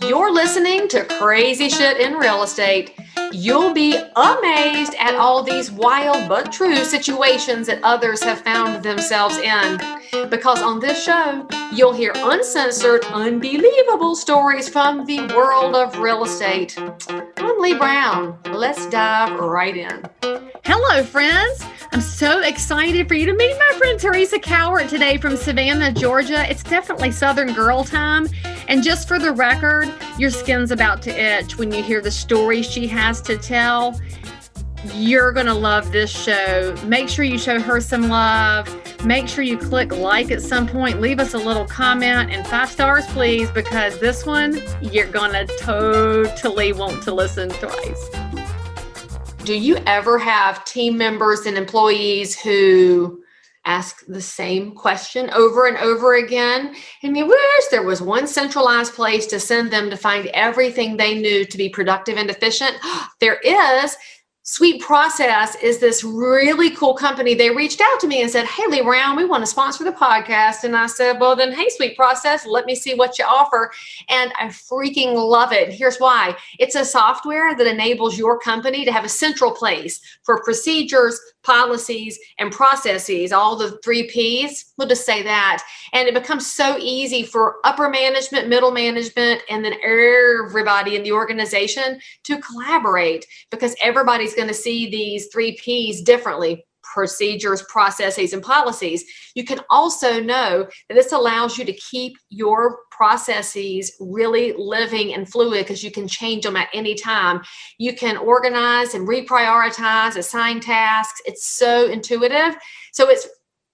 You're listening to Crazy Shit in Real Estate. You'll be amazed at all these wild but true situations that others have found themselves in. Because on this show, you'll hear uncensored, unbelievable stories from the world of real estate. I'm Leigh Brown. Let's dive right in. Hello, friends. I'm so excited for you to meet my friend Teresa Cowart today from Savannah, Georgia. It's definitely Southern girl time. And just for the record, your skin's about to itch when you hear the story she has to tell. You're going to love this show. Make sure you show her some love. Make sure you click like at some point. Leave us a little comment and 5 stars, please, because this one, you're going to totally want to listen twice. Do you ever have team members and employees who ask the same question over and over again? And you wish there was one centralized place to send them to find everything they knew to be productive and efficient. There is. Sweet Process is this really cool company. They reached out to me and said, "Hey, Leigh Brown, we want to sponsor the podcast." And I said, "Well, then, hey, Sweet Process, let me see what you offer." And I freaking love it. Here's why. It's a software that enables your company to have a central place for procedures, policies, and processes, all the 3 Ps. We'll just say that. And it becomes so easy for upper management, middle management, and then everybody in the organization to collaborate, because everybody's going to see these 3 Ps differently: procedures, processes, and policies. You can also know that this allows you to keep your processes really living and fluid, because you can change them at any time. You can organize and reprioritize, assign tasks. It's so intuitive. So it's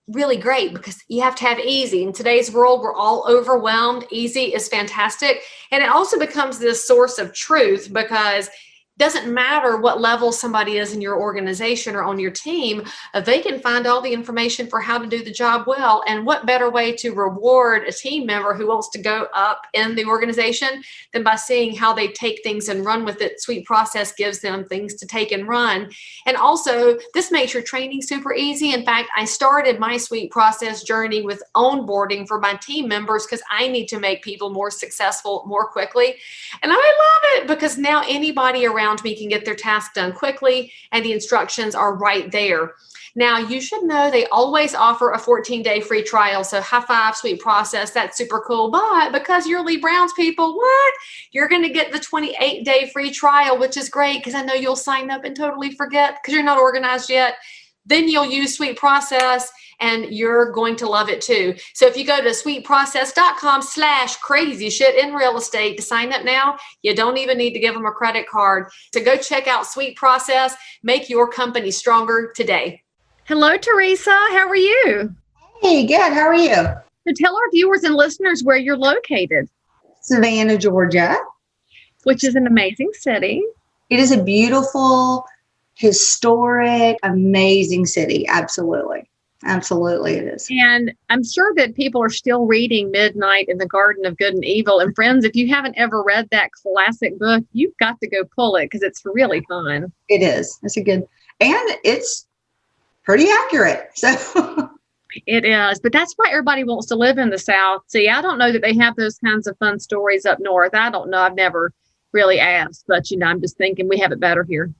really great because you have to have easy. In today's world, we're all overwhelmed. Easy is fantastic. And it also becomes this source of truth, because doesn't matter what level somebody is in your organization or on your team, they can find all the information for how to do the job well. And what better way to reward a team member who wants to go up in the organization than by seeing how they take things and run with it? Sweet Process gives them things to take and run. And also, this makes your training super easy. In fact, I started my Sweet Process journey with onboarding for my team members, because I need to make people more successful more quickly. And I love it because now anybody around me can get their task done quickly, and the instructions are right there. Now, you should know they always offer a 14-day free trial. So high five, Sweet Process. That's super cool. But because you're Leigh Brown's people, what? You're going to get the 28-day free trial, which is great, because I know you'll sign up and totally forget because you're not organized yet. Then you'll use Sweet Process, and you're going to love it too. So if you go to sweetprocess.com/crazy shit in real estate to sign up now, you don't even need to give them a credit card. So go check out Sweet Process. Make your company stronger today. Hello, Teresa. How are you? Hey, good. How are you? So tell our viewers and listeners where you're located. Savannah, Georgia. Which is an amazing city. It is a beautiful, historic, amazing city. Absolutely. Absolutely it is. And I'm sure that people are still reading Midnight in the Garden of Good and Evil. And friends, if you haven't ever read that classic book, you've got to go pull it, because it's really fun. It is. It's a good, and it's pretty accurate. So it is. But that's why everybody wants to live in the South. See, I don't know that they have those kinds of fun stories up north. I don't know. I've never really asked, but I'm just thinking we have it better here.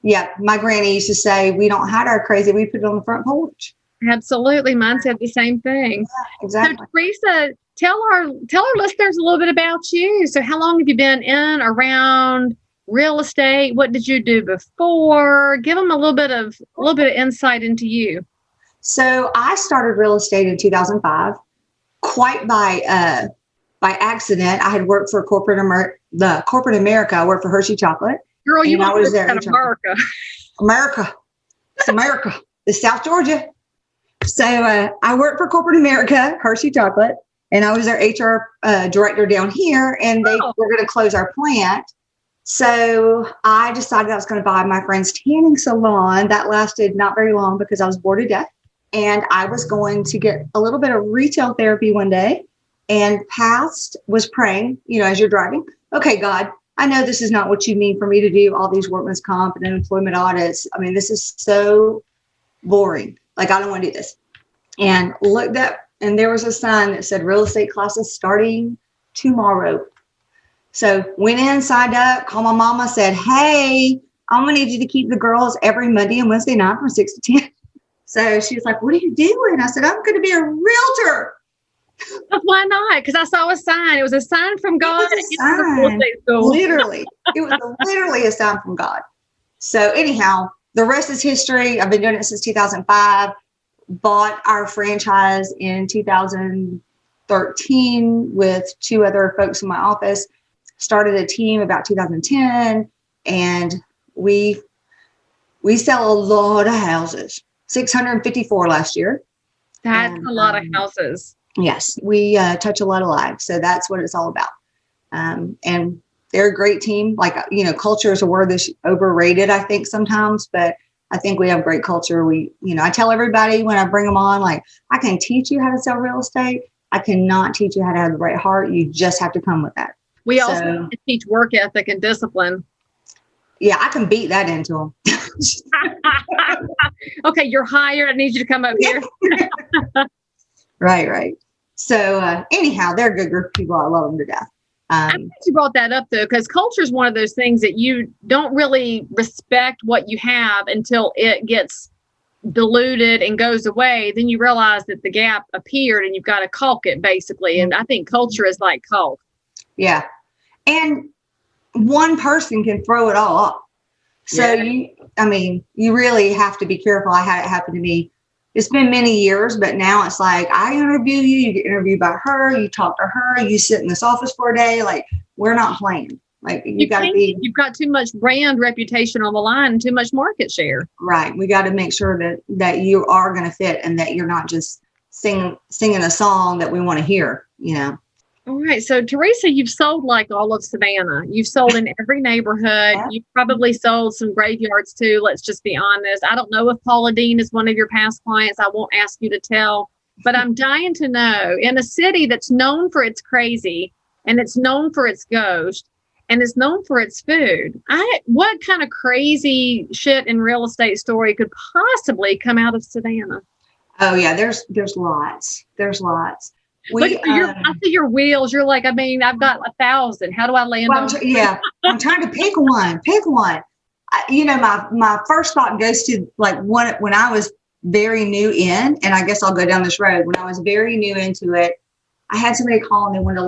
Yeah. My granny used to say, we don't hide our crazy. We put it on the front porch. Absolutely. Mine said the same thing. Yeah, exactly. So Teresa, tell our listeners a little bit about you. So how long have you been in, around real estate? What did you do before? Give them a little bit of insight into you. So I started real estate in 2005, quite by accident. I had worked for corporate America. I worked for Hershey Chocolate. Girl, you was there in America. It's America. It's South Georgia. So I worked for corporate America, Hershey Chocolate, and I was their HR director down here, and they were going to close our plant. So I decided I was going to buy my friend's tanning salon. That lasted not very long because I was bored to death. And I was going to get a little bit of retail therapy one day, and was praying, as you're driving. Okay, God, I know this is not what you mean for me to do all these workman's comp and unemployment audits. I mean, this is so boring. Like, I don't want to do this. And looked up, and there was a sign that said real estate classes starting tomorrow. So went in, signed up, called my mama, said, hey, I'm going to need you to keep the girls every Monday and Wednesday night from 6 to 10. So she was like, what are you doing? I said, I'm going to be a realtor. Why not? Because I saw a sign. It was a sign from God. It was a sign. Literally. It was literally a sign from God. So anyhow, the rest is history. I've been doing it since 2005. Bought our franchise in 2013 with 2 other folks in my office. Started a team about 2010, and we sell a lot of houses. 654 last year. That's a lot of houses. Yes, we touch a lot of lives. So that's what it's all about. And they're a great team. Like, culture is a word that's overrated, I think, sometimes, but I think we have great culture. I tell everybody when I bring them on, like, I can teach you how to sell real estate. I cannot teach you how to have the right heart. You just have to come with that. We also teach work ethic and discipline. Yeah, I can beat that into them. Okay, you're hired. I need you to come up here. Right. So anyhow, they're a good group of people. I love them to death. I'm glad you brought that up, though, because culture is one of those things that you don't really respect what you have until it gets diluted and goes away. Then you realize that the gap appeared and you've got to caulk it, basically. And I think culture is like caulk. Yeah. And one person can throw it all up. So you really have to be careful. I had it happen to me. It's been many years, but now it's like, I interview you, you get interviewed by her, you talk to her, you sit in this office for a day. Like, we're not playing. Like, you've got too much brand reputation on the line and too much market share. Right. We got to make sure that you are going to fit and that you're not just singing a song that we want to hear, All right. So, Teresa, you've sold like all of Savannah. You've sold in every neighborhood. Yeah. You've probably sold some graveyards too. Let's just be honest. I don't know if Paula Dean is one of your past clients. I won't ask you to tell, but I'm dying to know, in a city that's known for its crazy and it's known for its ghost and it's known for its food, what kind of crazy shit in real estate story could possibly come out of Savannah? Oh yeah, there's lots. There's lots. I see your wheels. You're like, I've got 1,000. How do I land on? I'm trying to pick one. My first thought goes to like when I was very new in, and I guess I'll go down this road. When I was very new into it, I had somebody call and they wanted to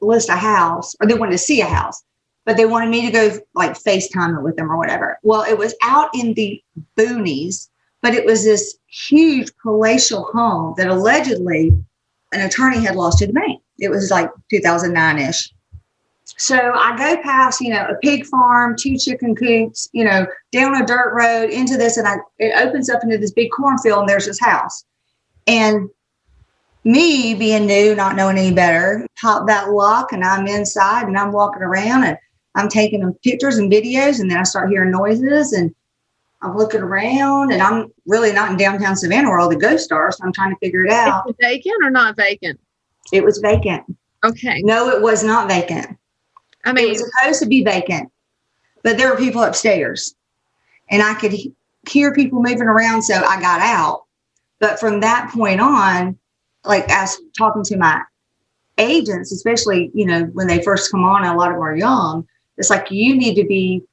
list a house, or they wanted to see a house, but they wanted me to go like FaceTime it with them or whatever. Well, it was out in the boonies, but it was this huge palatial home that allegedly an attorney had lost to the bank. It was like 2009-ish. So I go past, a pig farm, 2 chicken coops, down a dirt road into this, and it opens up into this big cornfield, and there's this house. And me being new, not knowing any better, pop that lock, and I'm inside, and I'm walking around, and I'm taking them pictures and videos, and then I start hearing noises, and I'm looking around, and I'm really not in downtown Savannah where all the ghosts are, so I'm trying to figure it out. Is it vacant or not vacant? It was vacant. Okay. No, it was not vacant. It was supposed to be vacant, but there were people upstairs, and I could hear people moving around, so I got out. But from that point on, like, as talking to my agents, especially, when they first come on, a lot of them are young, it's like, you need to be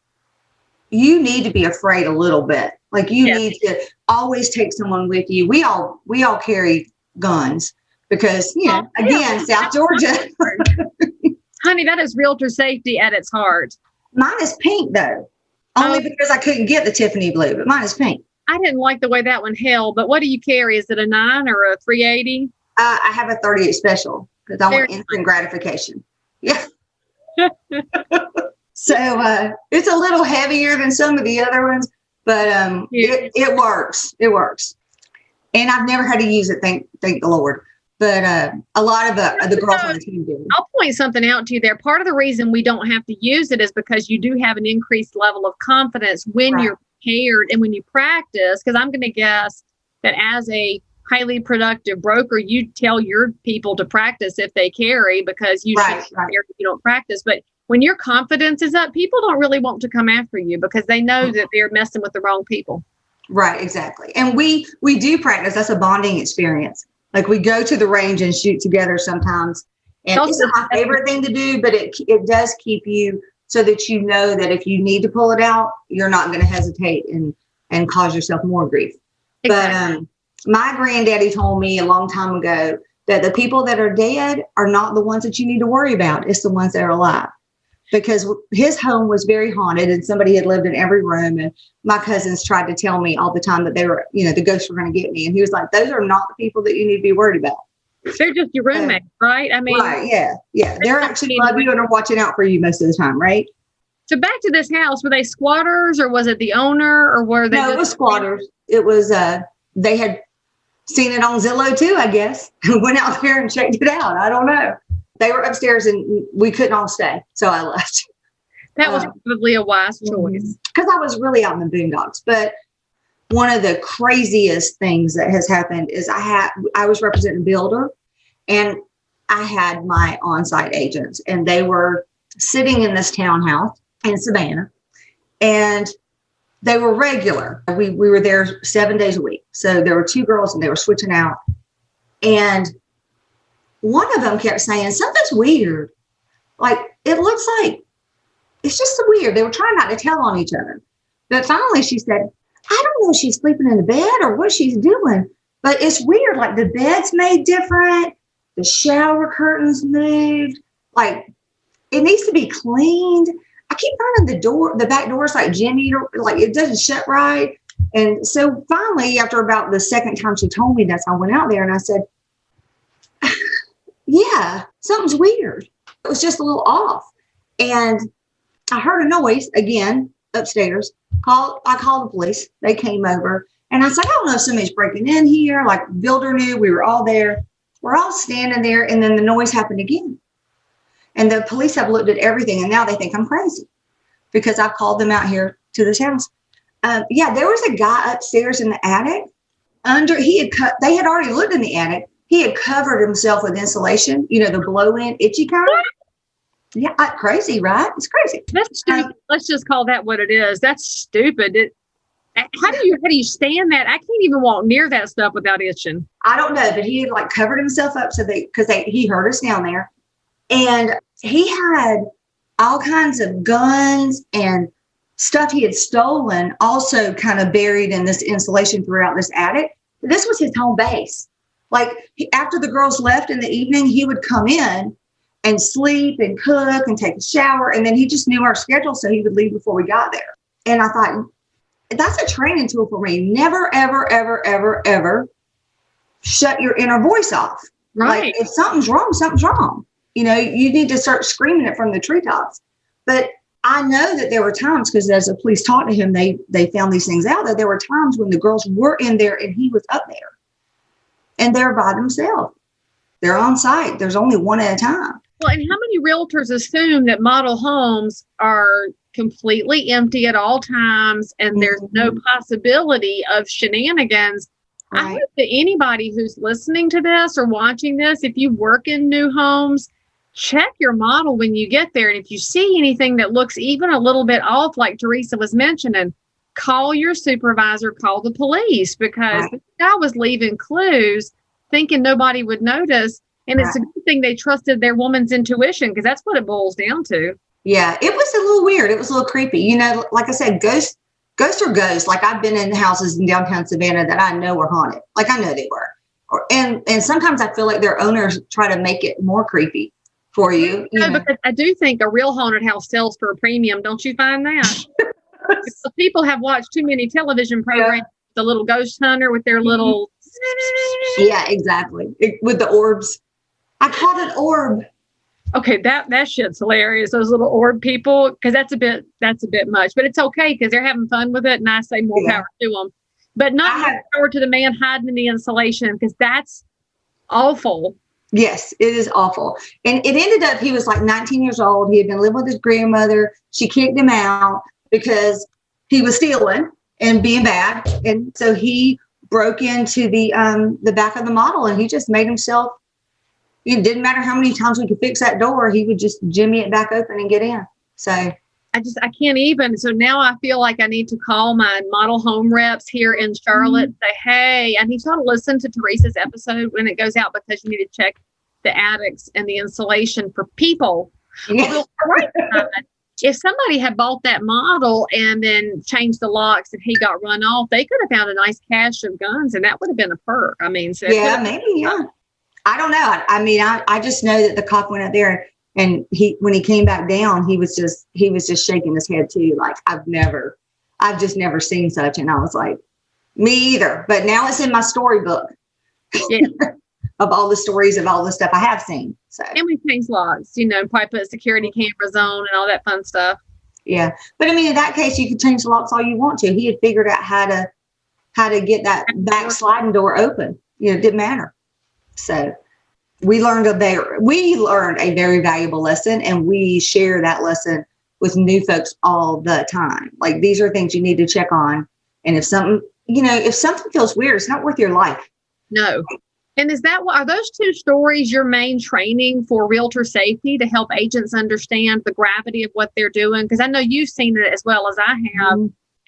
afraid a little bit. Like, you need to always take someone with you. We all carry guns because, again, South Georgia. Honey, that is realtor safety at its heart. Mine is pink, though. Only because I couldn't get the Tiffany blue, but mine is pink. I didn't like the way that one held, but what do you carry? Is it a 9 or a 380? I have a 38 special because I want instant gratification. Yeah. So it's a little heavier than some of the other ones, but it works. It works. And I've never had to use it, thank the Lord. But a lot of the girls on the team do. I'll point something out to you there. Part of the reason we don't have to use it is because you do have an increased level of confidence when you're prepared and when you practice. Because I'm going to guess that as a highly productive broker, you tell your people to practice if they carry, because you don't practice. But when your confidence is up, people don't really want to come after you because they know that they're messing with the wrong people. Right, exactly. And we do practice. That's a bonding experience. Like, we go to the range and shoot together sometimes. And it's not my favorite thing to do, but it does keep you so that you know that if you need to pull it out, you're not going to hesitate and cause yourself more grief. Exactly. But my granddaddy told me a long time ago that the people that are dead are not the ones that you need to worry about. It's the ones that are alive. Because his home was very haunted and somebody had lived in every room. And my cousins tried to tell me all the time that they were, the ghosts were going to get me. And he was like, those are not the people that you need to be worried about. They're just your roommates, right? I mean, right, yeah. They're actually love you and are watching out for you most of the time, right? So back to this house, were they squatters or was it the owner or were they? No, it was squatters. It was, they had seen it on Zillow too, I guess. Went out there and checked it out. I don't know. They were upstairs and we couldn't all stay. So I left. That was probably a wise choice. Because I was really out in the boondocks. But one of the craziest things that has happened is I was representing a builder and I had my on-site agents and they were sitting in this townhouse in Savannah and they were regular. We were there 7 days a week. So there were two girls and they were switching out. And one of them kept saying, something's weird. Like, it looks like it's just weird. They were trying not to tell on each other. But finally she said, I don't know if she's sleeping in the bed or what she's doing, but it's weird. Like the bed's made different. The shower curtains moved. Like it needs to be cleaned. I keep finding the back door's like gin eater, like it doesn't shut right. And so finally, after about the second time she told me this, I went out there and I said, yeah, something's weird. It was just a little off. And I heard a noise again upstairs. I called the police. They came over and I said, I don't know if somebody's breaking in here. Like builder knew, we were all there. We're all standing there. And then the noise happened again. And the police have looked at everything and now they think I'm crazy because I've called them out here to this house. Yeah, there was a guy upstairs in the attic. They had already looked in the attic. He had covered himself with insulation, the blow-in itchy kind. Yeah, crazy, right? It's crazy. That's stupid. Let's just call that what it is. That's stupid. How do you stand that? I can't even walk near that stuff without itching. I don't know, but he had like covered himself up because he heard us down there, and he had all kinds of guns and stuff he had stolen, also kind of buried in this insulation throughout this attic. This was his home base. Like after the girls left in the evening, he would come in and sleep and cook and take a shower. And then he just knew our schedule. So he would leave before we got there. And I thought, that's a training tool for me. Never, ever, ever, ever, ever shut your inner voice off. Right. Like if something's wrong, something's wrong. You need to start screaming it from the treetops. But I know that there were times, because as the police talked to him, they found these things out, that there were times when the girls were in there and he was up there. And they're by themselves. They're on site. There's only one at a time. Well, and how many realtors assume that model homes are completely empty at all times and there's no possibility of shenanigans? Right. I hope that anybody who's listening to this or watching this, if you work in new homes, check your model when you get there. And if you see anything that looks even a little bit off, like Teresa was mentioning, call your supervisor, call the police, because this guy was leaving clues thinking nobody would notice. And it's a good thing they trusted their woman's intuition, because that's what it boils down to. Yeah, it was a little weird. It was a little creepy. Like I said, ghosts are ghosts. Like I've been in houses in downtown Savannah that I know were haunted. Like I know they were. And sometimes I feel like their owners try to make it more creepy for you. Because I do think a real haunted house sells for a premium. Don't you find that? People have watched too many television programs. Yeah. The little ghost hunter with their little. Yeah, exactly. With the orbs. I caught an orb. Okay, that shit's hilarious. Those little orb people, because that's a bit much, but it's okay because they're having fun with it, and I say more power to them. But not more power to the man hiding in the insulation, because that's awful. Yes, it is awful. And it ended up, he was like 19 years old. He had been living with his grandmother. She kicked him out because he was stealing and being bad. And so he broke into the back of the model, and he just made himself. It didn't matter how many times we could fix that door. He would just jimmy it back open and get in. So I can't even. So now I feel like I need to call my model home reps here in Charlotte and say, hey, I need y'all to listen to Teresa's episode when it goes out, because you need to check the attics and the insulation for people. Yeah. Well, right side, if somebody had bought that model and then changed the locks and he got run off, they could have found a nice cache of guns, and that would have been a perk. I mean, so yeah, maybe, yeah. I don't know. I mean, I just know that the cop went up there, and when he came back down, he was just shaking his head too. Like, I've just never seen such. And I was like, me either. But now it's in my storybook. Yeah. Of all the stories of all the stuff I have seen. So, and we changed locks, probably put security cameras on and all that fun stuff. Yeah. But I mean, in that case, you could change the locks all you want to. He had figured out how to get that back sliding door open. It didn't matter. So we learned a very valuable lesson, and we share that lesson with new folks all the time. Like, these are things you need to check on. And if something feels weird, it's not worth your life. No. And are those two stories your main training for realtor safety, to help agents understand the gravity of what they're doing? Because I know you've seen it as well as I have,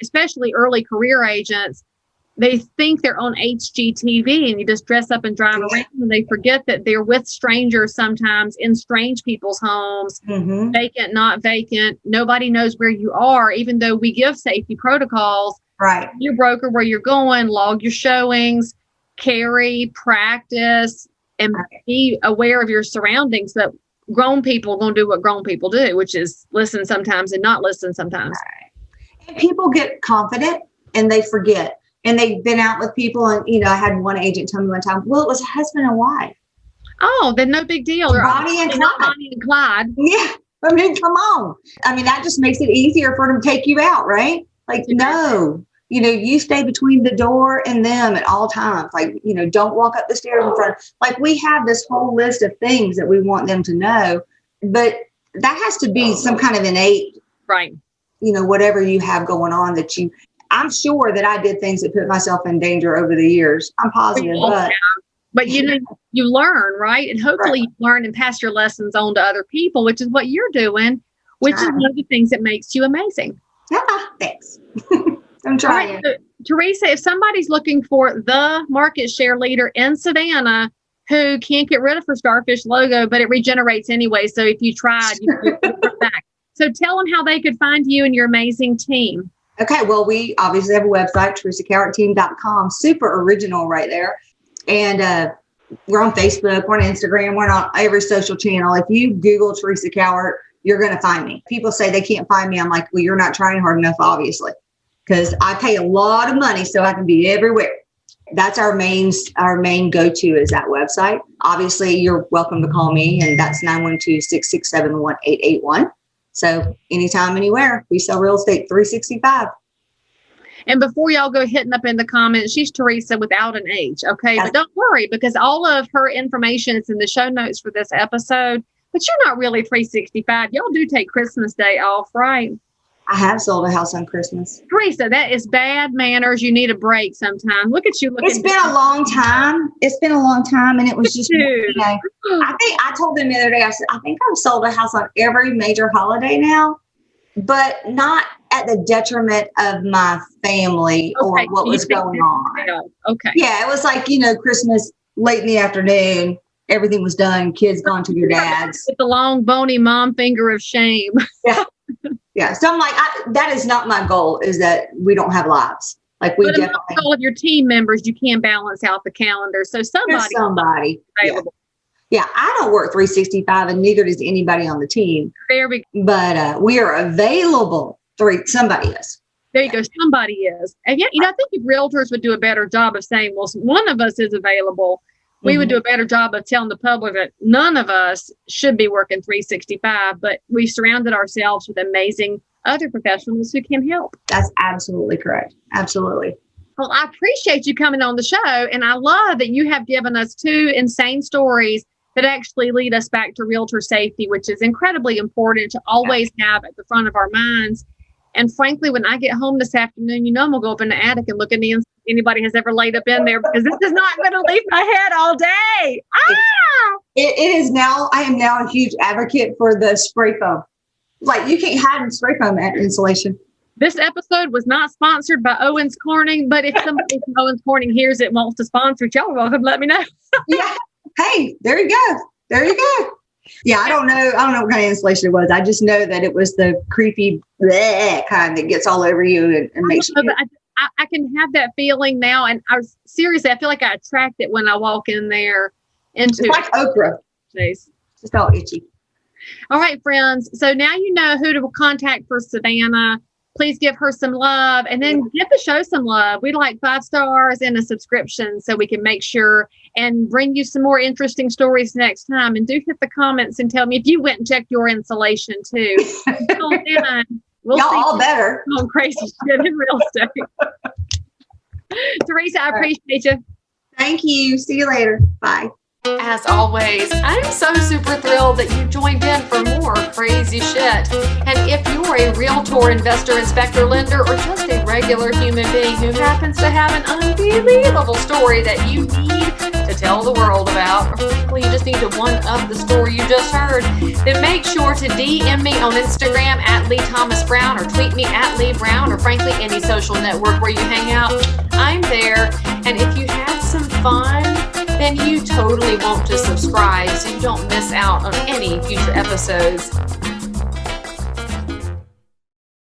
especially early career agents. They think they're on HGTV, and you just dress up and drive around, and they forget that they're with strangers sometimes in strange people's homes, vacant, not vacant. Nobody knows where you are, even though we give safety protocols. Right. Your broker where you're going, log your showings, carry, practice, and be aware of your surroundings. That grown people are going to do what grown people do, which is listen sometimes and not listen sometimes. Right. And people get confident and they forget. And they've been out with people, and I had one agent tell me one time, well, it was a husband and wife. Oh, then no big deal. Bonnie and Clyde. Yeah. I mean, come on. I mean, that just makes it easier for them to take you out, right? Like, no. You stay between the door and them at all times. Like, don't walk up the stairs in front. Like, we have this whole list of things that we want them to know, but that has to be some kind of innate, right? Whatever you have going on I'm sure that I did things that put myself in danger over the years. I'm positive, but you learn, right? And hopefully you learn and pass your lessons on to other people, which is what you're doing, which is one of the things that makes you amazing. Yeah, thanks. I'm trying. Right, so, Teresa, if somebody's looking for the market share leader in Savannah who can't get rid of her starfish logo, but it regenerates anyway. So if you tried, you could put it back. So tell them how they could find you and your amazing team. Okay. Well, we obviously have a website, teresacowartteam.com. Super original right there. And we're on Facebook, we're on Instagram, we're on every social channel. If you Google Teresa Cowart, you're going to find me. People say they can't find me. I'm like, well, you're not trying hard enough, obviously. Because I pay a lot of money so I can be everywhere. That's our main go-to is that website. Obviously, you're welcome to call me, and that's 912-667-1881. So anytime, anywhere, we sell real estate 365. And before y'all go hitting up in the comments, she's Teresa without an H, okay? Yes. But don't worry, because all of her information is in the show notes for this episode. But you're not really 365. Y'all do take Christmas Day off, right? I have sold a house on Christmas. Teresa, that is bad manners. You need a break sometime. Look at you. It's been a long time. And it was just, I think I told them the other day, I said, I think I've sold a house on every major holiday now, but not at the detriment of my family or what was going on. Okay. Yeah, it was like, Christmas late in the afternoon, everything was done, kids gone to your dad's. With the long, bony mom finger of shame. Yeah. Yeah. So I'm like, that is not my goal, is that we don't have lives. Like, we definitely. All of your team members, you can balance out the calendar. So somebody. Yeah. I don't work 365, and neither does anybody on the team. There we go. But we are available. Somebody is. There you go. Somebody is. And yet, I think if realtors would do a better job of saying, well, one of us is available, we would do a better job of telling the public that none of us should be working 365, but we've surrounded ourselves with amazing other professionals who can help. That's absolutely correct. Absolutely. Well, I appreciate you coming on the show, and I love that you have given us 2 insane stories that actually lead us back to realtor safety, which is incredibly important to always have at the front of our minds. And frankly, when I get home this afternoon, I'm going to go up in the attic and look in the inside if anybody has ever laid up in there, because this is not going to leave my head all day. It is now. I am now a huge advocate for the spray foam. Like, you can't hide spray foam at insulation. This episode was not sponsored by Owens Corning, but if somebody from Owens Corning hears it and wants to sponsor it, y'all are welcome. Let me know. Yeah. Hey, there you go. There you go. Yeah, I don't know what kind of insulation it was. I just know that it was the creepy bleh kind that gets all over you and makes you. I can have that feeling now, and seriously, I feel like I attract it when I walk in there. It's like okra. It's just all itchy. All right, friends. So now you know who to contact for Savannah. Please give her some love, and then give the show some love. We'd like 5 stars and a subscription so we can make sure and bring you some more interesting stories next time. And do hit the comments and tell me if you went and checked your insulation too. Until then, we'll y'all see all better on crazy shit in real estate. Teresa, I appreciate you. Thank you. See you later. Bye. As always, I'm so super thrilled that you joined in for more crazy shit. And if you're a realtor, investor, inspector, lender, or just a regular human being who happens to have an unbelievable story that you need to tell the world about, or frankly, you just need to one-up the story you just heard, then make sure to DM me on Instagram at Leigh Thomas Brown, or tweet me at Leigh Brown, or frankly, any social network where you hang out. I'm there. And if you had some fun, then you totally want to subscribe so you don't miss out on any future episodes.